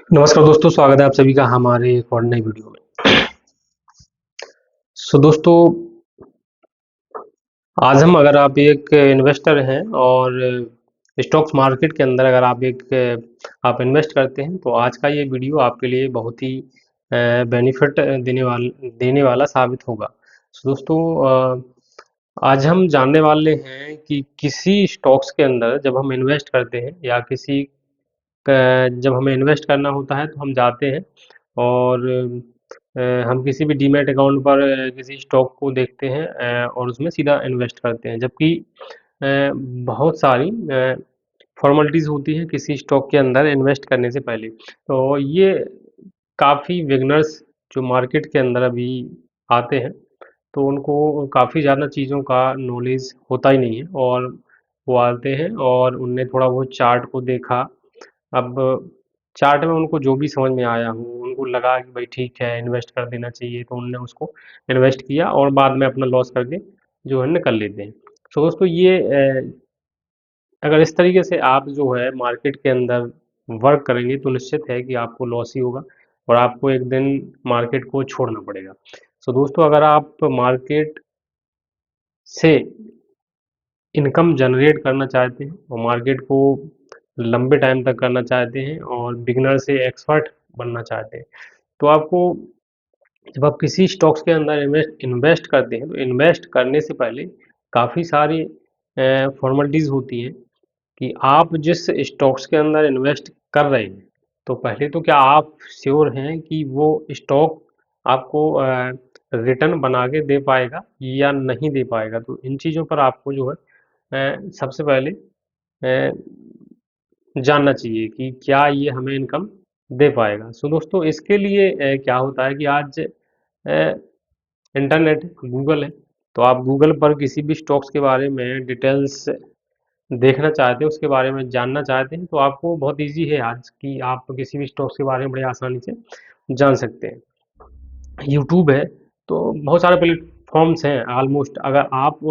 नमस्कार दोस्तों, स्वागत है आप सभी का हमारे एक और नई वीडियो में। दोस्तों, आज हम अगर आप एक इन्वेस्टर हैं और स्टॉक्स मार्केट के अंदर अगर आप इन्वेस्ट करते हैं तो आज का ये वीडियो आपके लिए बहुत ही बेनिफिट देने वाला साबित होगा। दोस्तों, आज हम जानने वाले हैं कि किसी स्टॉक्स के अंदर जब हम इन्वेस्ट करते हैं या जब हमें इन्वेस्ट करना होता है तो हम जाते हैं और हम किसी भी डीमैट अकाउंट पर किसी स्टॉक को देखते हैं और उसमें सीधा इन्वेस्ट करते हैं, जबकि बहुत सारी फॉर्मेलिटीज़ होती हैं किसी स्टॉक के अंदर इन्वेस्ट करने से पहले। तो ये काफ़ी बिगनर्स जो मार्केट के अंदर अभी आते हैं तो उनको काफ़ी ज़्यादा चीज़ों का नॉलेज होता ही नहीं है, और वो आते हैं और उनने थोड़ा बहुत चार्ट को देखा। अब चार्ट में उनको जो भी समझ में आया हो, उनको लगा कि भाई ठीक है इन्वेस्ट कर देना चाहिए, तो उन्होंने उसको इन्वेस्ट किया और बाद में अपना लॉस करके जो है निकल लेते हैं। तो दोस्तों, ये अगर इस तरीके से आप जो है मार्केट के अंदर वर्क करेंगे तो निश्चित है कि आपको लॉस ही होगा और आपको एक दिन मार्केट को छोड़ना पड़ेगा। दोस्तों, अगर आप मार्केट से इनकम जनरेट करना चाहते हैं और मार्केट को लंबे टाइम तक करना चाहते हैं और बिगिनर से एक्सपर्ट बनना चाहते हैं, तो आपको जब आप किसी स्टॉक्स के अंदर इन्वेस्ट करते हैं तो इन्वेस्ट करने से पहले काफ़ी सारी फॉर्मेलिटीज़ होती हैं कि आप जिस स्टॉक्स के अंदर इन्वेस्ट कर रहे हैं, तो पहले तो क्या आप श्योर हैं कि वो स्टॉक आपको रिटर्न बना के दे पाएगा या नहीं दे पाएगा। तो इन चीज़ों पर आपको जो है सबसे पहले अ, जानना चाहिए कि क्या ये हमें इनकम दे पाएगा। दोस्तों, इसके लिए क्या होता है कि आज इंटरनेट गूगल है, तो आप गूगल पर किसी भी स्टॉक्स के बारे में डिटेल्स देखना चाहते हैं, उसके बारे में जानना चाहते हैं, तो आपको बहुत ईजी है आज कि आप किसी भी स्टॉक्स के बारे में बड़ी आसानी से जान सकते हैं। यूट्यूब है, तो बहुत सारे प्लेटफॉर्म्स हैं ऑलमोस्ट। अगर आप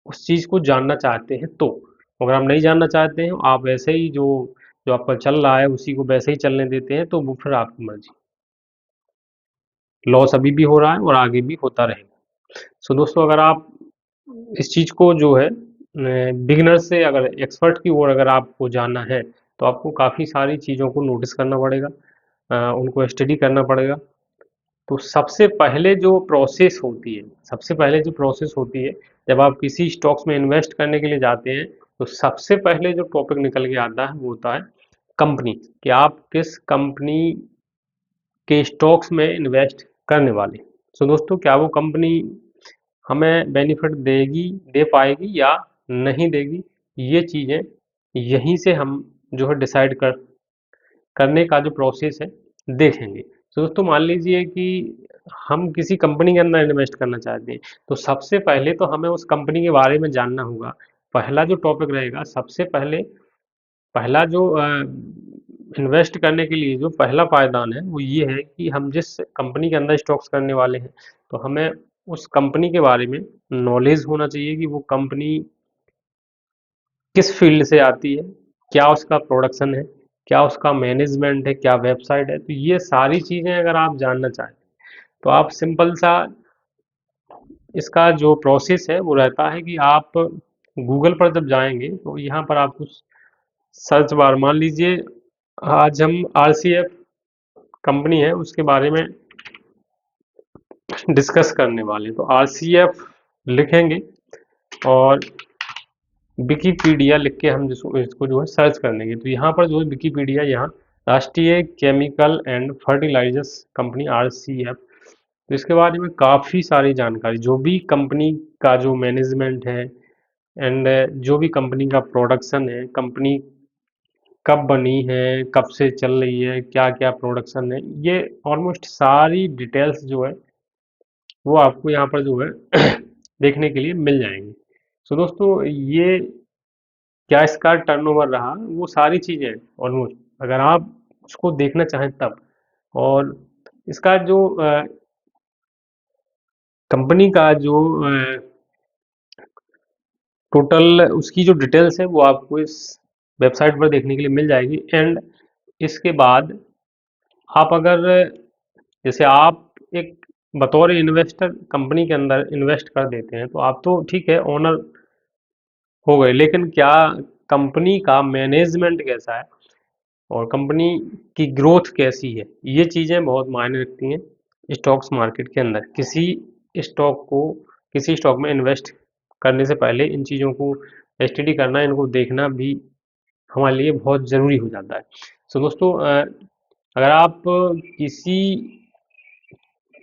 उस चीज़ को जानना चाहते हैं तो, अगर आप नहीं जानना चाहते हैं, आप वैसे ही जो जो आपका चल रहा है उसी को वैसे ही चलने देते हैं, तो वो फिर आपकी मर्जी। लॉस अभी भी हो रहा है और आगे भी होता रहेगा। दोस्तों, अगर आप इस चीज़ को जो है बिगिनर से अगर एक्सपर्ट की ओर अगर आपको जाना है तो आपको काफ़ी सारी चीज़ों को नोटिस करना पड़ेगा, उनको स्टडी करना पड़ेगा। तो सबसे पहले जो प्रोसेस होती है जब आप किसी स्टॉक्स में इन्वेस्ट करने के लिए जाते हैं, तो सबसे पहले जो टॉपिक निकल के आता है वो होता है कंपनी, कि आप किस कंपनी के स्टॉक्स में इन्वेस्ट करने वाले। दोस्तों, क्या वो कंपनी हमें बेनिफिट देगी, दे पाएगी या नहीं देगी, ये चीज़ें यहीं से हम जो है डिसाइड करने का जो प्रोसेस है देखेंगे। दोस्तों, मान लीजिए कि हम किसी कंपनी के अंदर इन्वेस्ट करना चाहते हैं, तो सबसे पहले तो हमें उस कंपनी के बारे में जानना होगा। पहला जो टॉपिक रहेगा, सबसे पहले पहला जो इन्वेस्ट करने के लिए जो पहला पायदान है वो ये है कि हम जिस कंपनी के अंदर स्टॉक्स करने वाले हैं, तो हमें उस कंपनी के बारे में नॉलेज होना चाहिए कि वो कंपनी किस फील्ड से आती है, क्या उसका प्रोडक्शन है, क्या उसका मैनेजमेंट है, क्या वेबसाइट है। तो ये सारी चीज़ें अगर आप जानना चाहें तो आप सिंपल सा इसका जो प्रोसेस है वो रहता है कि आप गूगल पर जब जाएंगे तो यहाँ पर आपको सर्च बार, मान लीजिए आज हम आरसीएफ कंपनी है उसके बारे में डिस्कस करने वाले हैं, तो आरसीएफ लिखेंगे और विकिपीडिया लिख के हम जिसको इसको जो है सर्च कर लेंगे, तो यहाँ पर जो है विकिपीडिया, यहाँ Rashtriya chemical and fertilizers company RCF, तो इसके बारे में काफ़ी सारी जानकारी, जो भी कंपनी का जो मैनेजमेंट है एंड जो भी कंपनी का प्रोडक्शन है, कंपनी कब बनी है, कब से चल रही है, क्या क्या प्रोडक्शन है, ये ऑलमोस्ट सारी डिटेल्स जो है वो आपको यहाँ पर जो है देखने के लिए मिल जाएंगी। दोस्तों, ये क्या इसका टर्नओवर रहा, वो सारी चीज़ें ऑलमोस्ट अगर आप उसको देखना चाहें तब, और इसका जो कंपनी का जो टोटल उसकी जो डिटेल्स है वो आपको इस वेबसाइट पर देखने के लिए मिल जाएगी। एंड इसके बाद आप अगर जैसे आप एक बतौर इन्वेस्टर कंपनी के अंदर इन्वेस्ट कर देते हैं तो आप तो ठीक है ओनर हो गए, लेकिन क्या कंपनी का मैनेजमेंट कैसा है और कंपनी की ग्रोथ कैसी है, ये चीज़ें बहुत मायने रखती हैं स्टॉक्स मार्केट के अंदर। स्टॉक को किसी स्टॉक में इन्वेस्ट करने से पहले इन चीज़ों को स्टडी करना, इनको देखना भी हमारे लिए बहुत ज़रूरी हो जाता है। सो दोस्तों, अगर आप किसी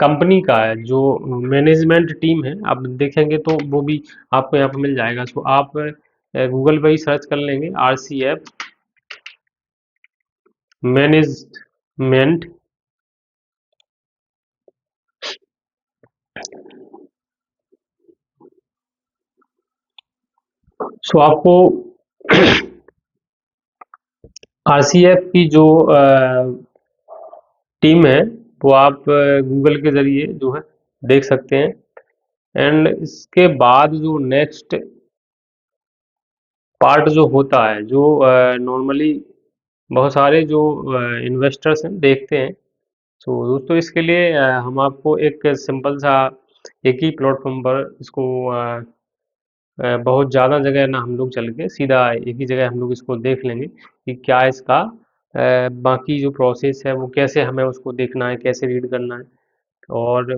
कंपनी का है जो मैनेजमेंट टीम है आप देखेंगे तो वो भी आपको यहाँ पर मिल जाएगा। सो आप गूगल पर ही सर्च कर लेंगे RCF मैनेजमेंट। सो आपको RCF की जो टीम है वो आप गूगल के ज़रिए जो है देख सकते हैं। एंड इसके बाद जो नेक्स्ट पार्ट जो होता है, जो नॉर्मली बहुत सारे जो इन्वेस्टर्स हैं देखते हैं। तो दोस्तों इसके लिए हम आपको एक सिंपल सा एक ही प्लेटफॉर्म पर इसको बहुत ज़्यादा जगह ना हम लोग चल के सीधा एक ही जगह हम लोग इसको देख लेंगे कि क्या इसका बाकी जो प्रोसेस है वो कैसे हमें उसको देखना है, कैसे रीड करना है और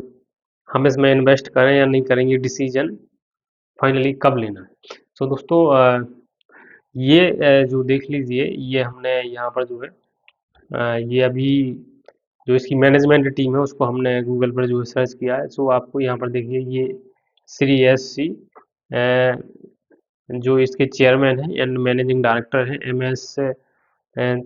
हम इसमें इन्वेस्ट करें या नहीं करें, ये डिसीजन फाइनली कब लेना है। सो दोस्तों, ये जो देख लीजिए, ये हमने यहाँ पर जो है ये अभी जो इसकी मैनेजमेंट टीम है उसको हमने गूगल पर जो है सर्च किया है। सो आपको यहाँ पर देखिए ये श्री SC जो इसके चेयरमैन हैं एंड मैनेजिंग डायरेक्टर हैं, MS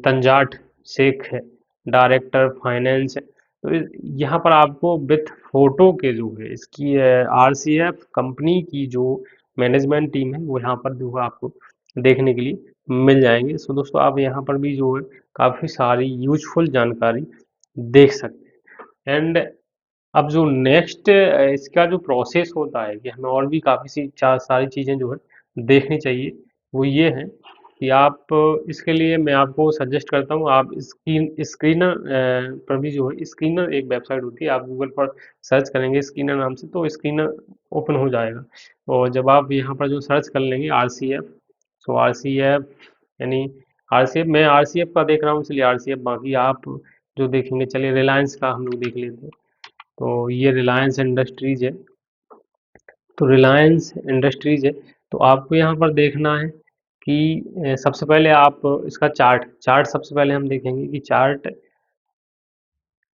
तंजाट शेख है, डायरेक्टर फाइनेंस। तो यहाँ पर आपको विथ फोटो के जो है इसकी RCF कंपनी की जो मैनेजमेंट टीम है वो यहाँ पर जो है आपको देखने के लिए मिल जाएंगे। सो दोस्तों आप यहाँ पर भी जो है काफ़ी सारी यूजफुल जानकारी देख सकते हैं। एंड अब जो नेक्स्ट इसका जो प्रोसेस होता है कि हमें और भी काफ़ी सारी चीज़ें जो है देखनी चाहिए, वो ये है कि आप इसके लिए मैं आपको सजेस्ट करता हूँ आप स्क्रीनर पर भी जो है स्क्रीनर एक वेबसाइट होती है, आप गूगल पर सर्च करेंगे स्क्रीनर नाम से तो स्क्रीनर ओपन हो जाएगा। और जब आप यहाँ पर जो सर्च कर लेंगे RCF, सो RCF यानी RCF, मैं RCF का देख रहा हूँ इसलिए RCF, बाकी आप जो देखेंगे, चलिए रिलायंस का हम लोग देख लेते हैं। तो ये रिलायंस इंडस्ट्रीज है, तो रिलायंस इंडस्ट्रीज है तो आपको यहाँ पर देखना है कि सबसे पहले आप इसका चार्ट सबसे पहले हम देखेंगे कि चार्ट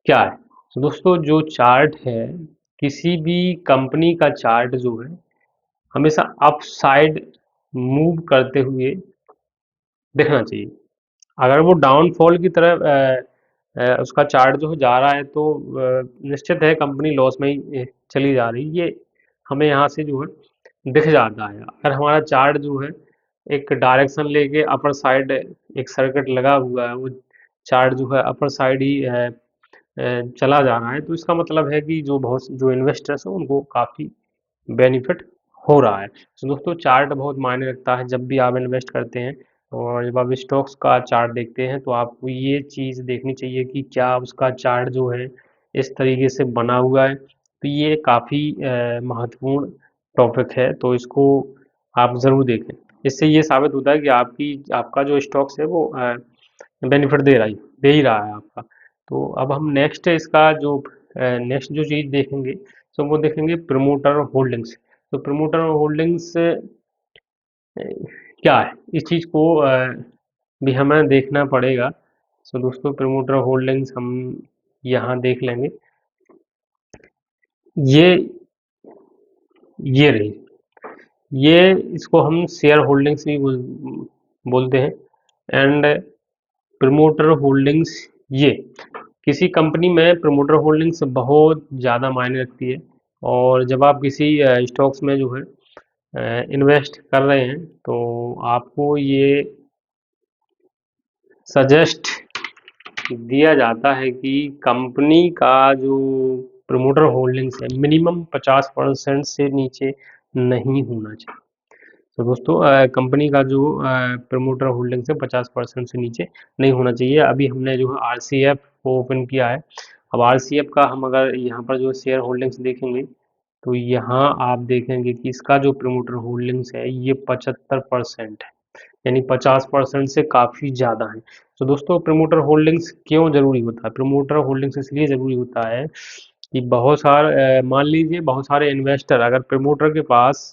क्या है। तो दोस्तों जो चार्ट है, किसी भी कंपनी का चार्ट जो है हमेशा अप साइड मूव करते हुए दिखना चाहिए। अगर वो डाउनफॉल की तरफ उसका चार्ट जो है जा रहा है तो निश्चित है कंपनी लॉस में ही चली जा रही है, ये हमें यहाँ से जो है दिख जाता है। अगर हमारा चार्ट जो है एक डायरेक्शन लेके अपर साइड एक सर्किट लगा हुआ है, वो चार्ट जो है अपर साइड ही चला जा रहा है, तो इसका मतलब है कि जो बहुत जो इन्वेस्टर्स हैं उनको काफ़ी बेनिफिट हो रहा है। तो दोस्तों चार्ट बहुत मायने रखता है जब भी आप इन्वेस्ट करते हैं। और जब आप स्टॉक्स का चार्ट देखते हैं तो आपको ये चीज़ देखनी चाहिए कि क्या उसका चार्ट जो है इस तरीके से बना हुआ है। तो ये काफ़ी महत्वपूर्ण टॉपिक है, तो इसको आप ज़रूर देखें। इससे ये साबित होता है कि आपका जो स्टॉक्स है वो बेनिफिट दे ही रहा है आपका। तो अब हम नेक्स्ट इसका जो नेक्स्ट जो चीज़ देखेंगे, तो वो देखेंगे प्रमोटर होल्डिंग्स। तो प्रमोटर होल्डिंग्स क्या है, इस चीज़ को भी हमें देखना पड़ेगा। सो दोस्तों प्रमोटर होल्डिंग्स हम यहाँ देख लेंगे, ये ये रही, ये इसको हम शेयर होल्डिंग्स भी बोलते हैं। एंड प्रमोटर होल्डिंग्स, ये किसी कंपनी में प्रमोटर होल्डिंग्स बहुत ज़्यादा मायने रखती है। और जब आप किसी स्टॉक्स में जो है इन्वेस्ट कर रहे हैं तो आपको ये सजेस्ट दिया जाता है कि कंपनी का जो प्रमोटर होल्डिंग्स है मिनिमम 50% से नीचे नहीं होना चाहिए। तो दोस्तों कंपनी का जो प्रमोटर होल्डिंग्स है 50% से नीचे नहीं होना चाहिए। अभी हमने जो है आरसीएफ को ओपन किया है। अब आरसीएफ का हम अगर यहाँ पर जो शेयर होल्डिंग्स देखेंगे तो यहाँ आप देखेंगे कि इसका जो प्रमोटर होल्डिंग्स है ये 75% है, यानी 50% से काफ़ी ज़्यादा है। तो दोस्तों प्रमोटर होल्डिंग्स क्यों ज़रूरी होता है? प्रमोटर होल्डिंग्स इसलिए ज़रूरी होता है कि बहुत सारे मान लीजिए बहुत सारे इन्वेस्टर अगर प्रमोटर के पास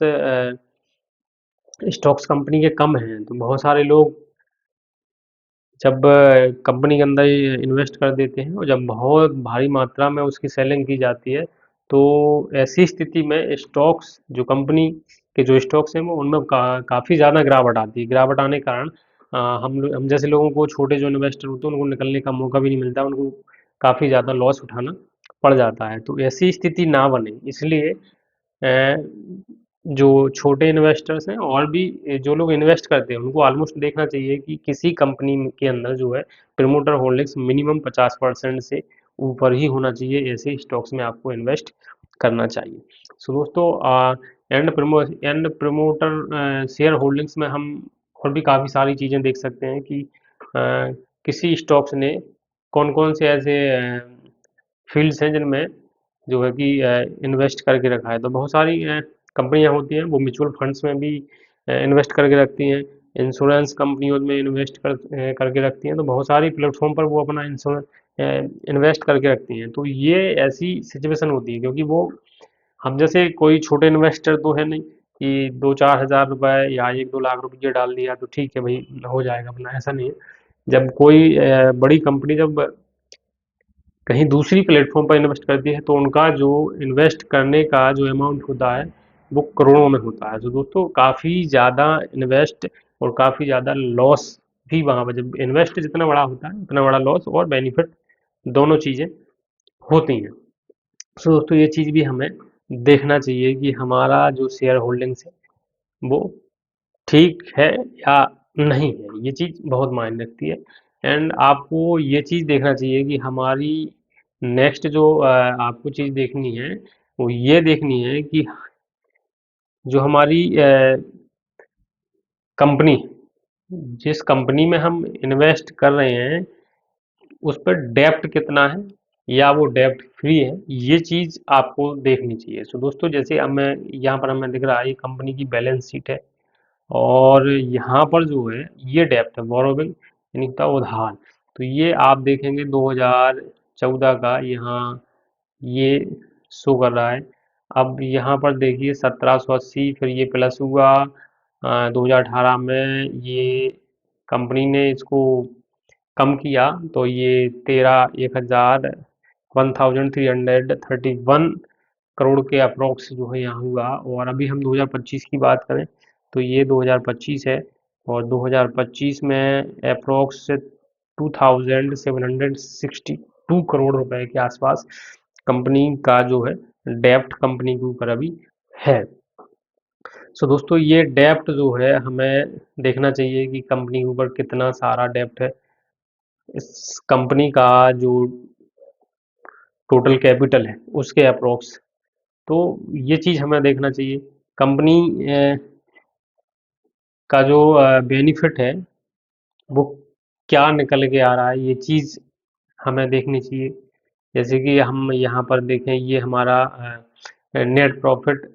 स्टॉक्स कंपनी के कम हैं तो बहुत सारे लोग जब कंपनी के अंदर इन्वेस्ट कर देते हैं और जब बहुत भारी मात्रा में उसकी सेलिंग की जाती है तो ऐसी स्थिति में स्टॉक्स जो कंपनी के जो स्टॉक्स हैं वो उनमें काफ़ी ज़्यादा गिरावट आती है। गिरावट आने के कारण हम जैसे लोगों को छोटे जो इन्वेस्टर होते हैं उनको निकलने का मौका भी नहीं मिलता, उनको काफ़ी ज़्यादा लॉस उठाना पड़ जाता है। तो ऐसी स्थिति ना बने इसलिए जो छोटे इन्वेस्टर्स हैं और भी जो लोग इन्वेस्ट करते हैं उनको ऑलमोस्ट देखना चाहिए कि किसी कंपनी के अंदर जो है प्रमोटर होल्डिंग्स मिनिमम 50% से ऊपर ही होना चाहिए। ऐसे स्टॉक्स में आपको इन्वेस्ट करना चाहिए। सो दोस्तों एंड प्रमोटर शेयर होल्डिंग्स में हम और भी काफ़ी सारी चीज़ें देख सकते हैं कि किसी स्टॉक्स ने कौन कौन से ऐसे फील्ड्स हैं जिनमें जो है कि इन्वेस्ट करके रखा है। तो बहुत सारी कंपनियां होती हैं वो म्यूचुअल फंड्स में भी इन्वेस्ट करके रखती हैं, इंश्योरेंस कंपनियों में इन्वेस्ट करके रखती हैं। तो बहुत सारी प्लेटफॉर्म पर वो अपना इंश्योरेंस इन्वेस्ट करके रखती हैं। तो ये ऐसी सिचुएशन होती है क्योंकि वो हम जैसे कोई छोटे इन्वेस्टर तो है नहीं कि 2-4 हज़ार रुपए या 1-2 लाख रुपये डाल दिया तो ठीक है भाई हो जाएगा अपना, ऐसा नहीं है। जब कोई बड़ी कंपनी जब कहीं दूसरी प्लेटफॉर्म पर इन्वेस्ट करती है तो उनका जो इन्वेस्ट करने का जो अमाउंट होता है वो करोड़ों में होता है। तो दोस्तों काफ़ी ज़्यादा इन्वेस्ट और काफ़ी ज़्यादा लॉस भी वहाँ पर, जब इन्वेस्ट जितना बड़ा होता है उतना बड़ा लॉस और बेनिफिट दोनों चीज़ें होती हैं। सो दोस्तों ये चीज़ भी हमें देखना चाहिए कि हमारा जो शेयर होल्डिंग्स है वो ठीक है या नहीं है। ये चीज़ बहुत मायने रखती है। एंड आपको ये चीज़ देखना चाहिए कि हमारी नेक्स्ट जो आपको चीज़ देखनी है वो ये देखनी है कि जो हमारी कंपनी, जिस कंपनी में हम इन्वेस्ट कर रहे हैं उस पर डेप्ट कितना है या वो डेप्ट फ्री है, ये चीज़ आपको देखनी चाहिए। सो दोस्तों जैसे अब मैं यहाँ पर हमें दिख रहा है ये कंपनी की बैलेंस शीट है और यहाँ पर जो है ये डेप्ट है, बोरोविंग यानी कि उधार। तो ये आप देखेंगे 2014 का यहाँ ये शो कर रहा है। अब यहाँ पर देखिए 1780, फिर ये प्लस हुआ 2018 में ये कंपनी ने इसको कम किया तो ये 1331 करोड़ के अप्रोक्स जो है यहाँ हुआ। और अभी हम 2025 की बात करें तो ये 2025 है और 2025 में अप्रोक्स 2762 करोड़ रुपए के आसपास कंपनी का जो है डेप्ट कंपनी के ऊपर अभी है। सो दोस्तों ये डेप्ट जो है हमें देखना चाहिए कि कंपनी के ऊपर कितना सारा डेप्ट है। इस कंपनी का जो टोटल कैपिटल है उसके अप्रोक्स, तो ये चीज़ हमें देखना चाहिए। कंपनी का जो बेनिफिट है वो क्या निकल के आ रहा है ये चीज़ हमें देखनी चाहिए। जैसे कि हम यहाँ पर देखें ये हमारा नेट प्रॉफिट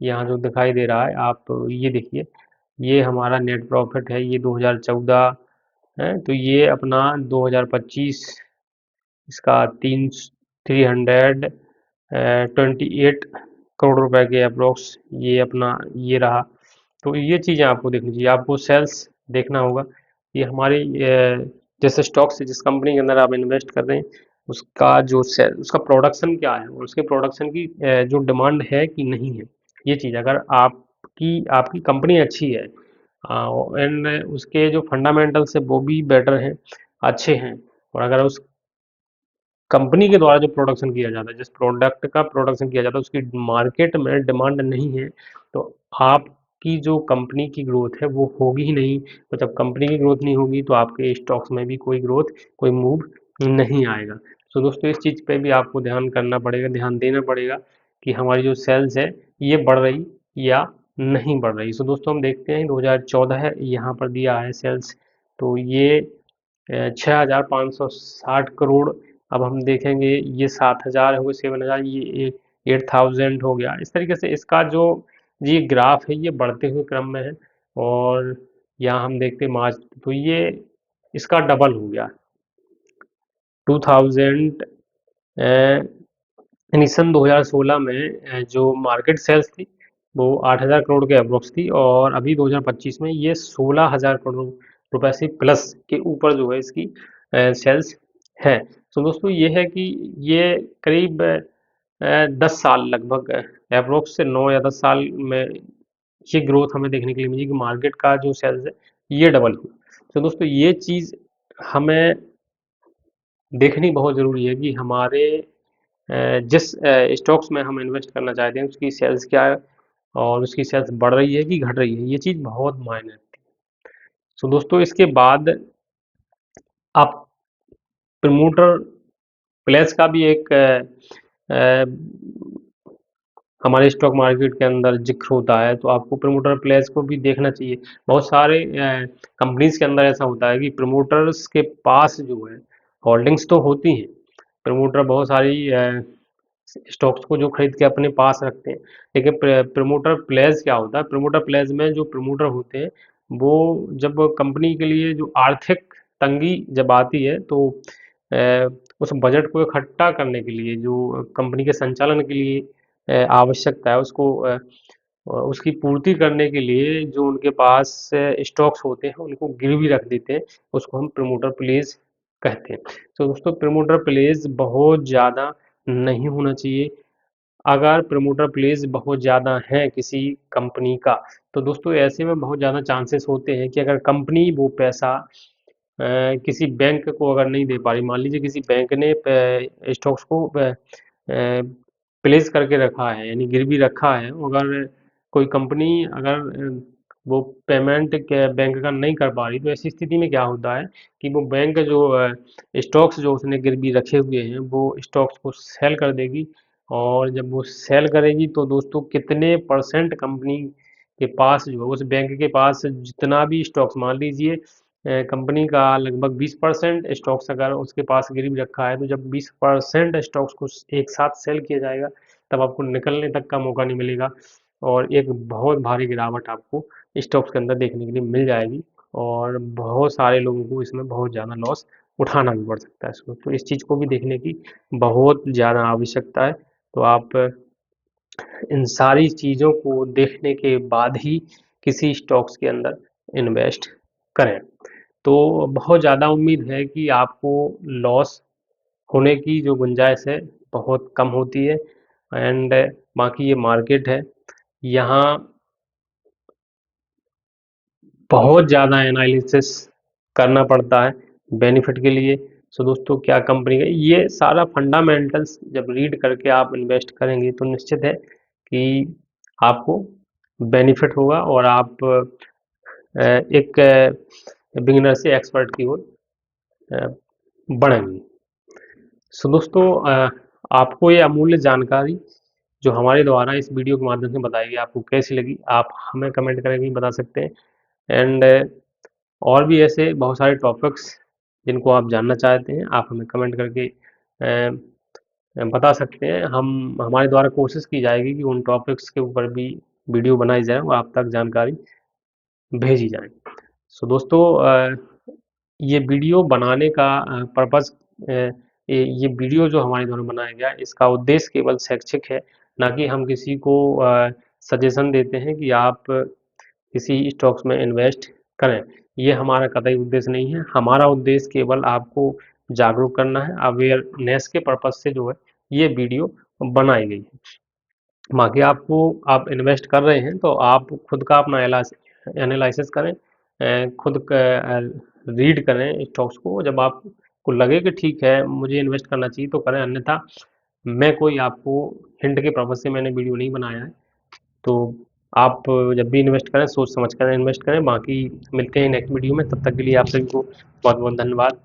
यहाँ जो दिखाई दे रहा है, आप ये देखिए ये हमारा नेट प्रॉफिट है, ये 2014 है। तो ये अपना 2025 इसका 328 करोड़ रुपए के अप्रोक्स ये अपना ये रहा। तो ये चीज़ें आपको देखनी चाहिए। आपको सेल्स देखना होगा कि हमारी जैसे स्टॉक्स जिस कंपनी के अंदर आप इन्वेस्ट कर रहे हैं उसका जो सेल उसका प्रोडक्शन क्या है और उसके प्रोडक्शन की जो डिमांड है कि नहीं है। ये चीज़ अगर आपकी आपकी कंपनी अच्छी है एंड उसके जो फंडामेंटल्स है वो भी बेटर हैं, अच्छे हैं, और अगर उस कंपनी के द्वारा जो प्रोडक्शन किया जाता है, जिस प्रोडक्ट का प्रोडक्शन किया जाता है उसकी मार्केट में डिमांड नहीं है तो आपकी जो कंपनी की ग्रोथ है वो होगी ही नहीं। तो जब कंपनी की ग्रोथ नहीं होगी तो आपके स्टॉक्स में भी कोई ग्रोथ कोई मूव नहीं आएगा। सो दोस्तों इस चीज़ पे भी आपको ध्यान करना पड़ेगा, ध्यान देना पड़ेगा कि हमारी जो सेल्स है ये बढ़ रही या नहीं बढ़ रही। सो दोस्तों हम देखते हैं 2014 है, यहाँ पर दिया है सेल्स, तो ये 6,560 करोड़। अब हम देखेंगे ये 7,000 हो गए, 7,000, ये 8,000 हो गया। इस तरीके से इसका जो ये ग्राफ है ये बढ़ते हुए क्रम में है। और यहाँ हम देखते हैं मार्च, तो ये इसका डबल हो गया 2000, यानी सन 2016 में जो मार्केट सेल्स थी वो 8,000 करोड़ के अप्रोक्स थी, और अभी 2025 में ये 16,000 करोड़ रुपए से प्लस के ऊपर जो है इसकी सेल्स है। तो दोस्तों ये है कि ये करीब 10 साल लगभग अप्रोक्स से 9 या 10 साल में ये ग्रोथ हमें देखने के लिए मिली कि मार्केट का जो सेल्स है ये डबल हुआ। तो दोस्तों ये चीज़ हमें देखनी बहुत ज़रूरी है कि हमारे जिस स्टॉक्स में हम इन्वेस्ट करना चाहते हैं उसकी सेल्स क्या है, और उसकी सेल्स बढ़ रही है कि घट रही है, ये चीज़ बहुत मायने रखती है। तो दोस्तों इसके बाद आप प्रमोटर प्लेस का भी एक अ, हमारे स्टॉक मार्केट के अंदर जिक्र होता है, तो आपको प्रमोटर प्लेस को भी देखना चाहिए। बहुत सारे कंपनीज के अंदर ऐसा होता है कि प्रमोटर्स के पास जो है होल्डिंग्स तो होती हैं, प्रमोटर बहुत सारी स्टॉक्स को जो खरीद के अपने पास रखते हैं, लेकिन प्रमोटर प्लेस क्या होता है, प्रमोटर प्लेस में जो प्रमोटर होते हैं वो जब कंपनी के लिए जो आर्थिक तंगी जब आती है तो अ, उस बजट को इकट्ठा करने के लिए जो कंपनी के संचालन के लिए आवश्यकता है उसको उसकी पूर्ति करने के लिए जो उनके पास स्टॉक्स होते हैं उनको गिरवी रख देते हैं, उसको हम प्रमोटर प्लेस कहते हैं। तो दोस्तों प्रमोटर प्लेस बहुत ज़्यादा नहीं होना चाहिए। अगर प्रमोटर प्लेस बहुत ज़्यादा है किसी कंपनी का, तो दोस्तों ऐसे में बहुत ज़्यादा चांसेस होते हैं कि अगर कंपनी वो पैसा किसी बैंक को अगर नहीं दे पा रही, मान लीजिए किसी बैंक ने स्टॉक्स को प्लेस करके रखा है यानी गिरवी रखा है, अगर कोई कंपनी अगर वो पेमेंट के बैंक का नहीं कर पा रही, तो ऐसी स्थिति में क्या होता है कि वो बैंक जो स्टॉक्स जो उसने गिरवी रखे हुए हैं वो स्टॉक्स को सेल कर देगी। और जब वो सेल करेगी तो दोस्तों कितने परसेंट कंपनी के पास जो है उस बैंक के पास जितना भी स्टॉक्स, मान लीजिए कंपनी का लगभग 20% स्टॉक्स अगर उसके पास गिरवी रखा है, तो जब 20% स्टॉक्स को एक साथ सेल किया जाएगा तब आपको निकलने तक का मौका नहीं मिलेगा, और एक बहुत भारी गिरावट आपको स्टॉक्स के अंदर देखने के लिए मिल जाएगी, और बहुत सारे लोगों को इसमें बहुत ज़्यादा लॉस उठाना भी पड़ सकता है इसको। तो इस चीज़ को भी देखने की बहुत ज़्यादा आवश्यकता है। तो आप इन सारी चीज़ों को देखने के बाद ही किसी स्टॉक्स के अंदर इन्वेस्ट करें। तो बहुत ज़्यादा उम्मीद है कि आपको लॉस होने की जो गुंजाइश है बहुत कम होती है। एंड बाकी ये मार्केट है, यहाँ बहुत ज़्यादा एनालिसिस करना पड़ता है बेनिफिट के लिए। सो दोस्तों क्या कंपनी का ये सारा फंडामेंटल्स जब रीड करके आप इन्वेस्ट करेंगे तो निश्चित है कि आपको बेनिफिट होगा, और आप एक बिगिनर से एक्सपर्ट की ओर अ, बढ़ेंगे। सो दोस्तों आपको ये अमूल्य जानकारी जो हमारे द्वारा इस वीडियो के माध्यम से बताई गई आपको कैसी लगी, आप हमें कमेंट करके भी बता सकते हैं। एंड और भी ऐसे बहुत सारे टॉपिक्स जिनको आप जानना चाहते हैं आप हमें कमेंट करके बता सकते हैं। हम हमारे द्वारा कोशिश की जाएगी कि उन टॉपिक्स के ऊपर भी वीडियो बनाई जाए और आप तक जानकारी भेजी जाए। सो दोस्तों ये वीडियो बनाने का पर्पज़, ये वीडियो जो हमारे द्वारा बनाया गया इसका उद्देश्य केवल शैक्षिक है, ना कि हम किसी को सजेशन देते हैं कि आप किसी स्टॉक्स में इन्वेस्ट करें। ये हमारा कतई उद्देश्य नहीं है। हमारा उद्देश्य केवल आपको जागरूक करना है, अवेयरनेस के पर्पज़ से जो है ये वीडियो बनाई गई है। बाकी आपको आप इन्वेस्ट कर रहे हैं तो आप खुद का अपना एनालिसिस करें, खुद रीड करें स्टॉक्स को, जब आपको लगे कि ठीक है मुझे इन्वेस्ट करना चाहिए तो करें, अन्यथा मैं कोई आपको हिंट के पर्पज़ से मैंने वीडियो नहीं बनाया है। तो आप जब भी इन्वेस्ट करें सोच समझ कर इन्वेस्ट करें। बाकी मिलते हैं नेक्स्ट वीडियो में, तब तक के लिए आप सभी को बहुत बहुत धन्यवाद।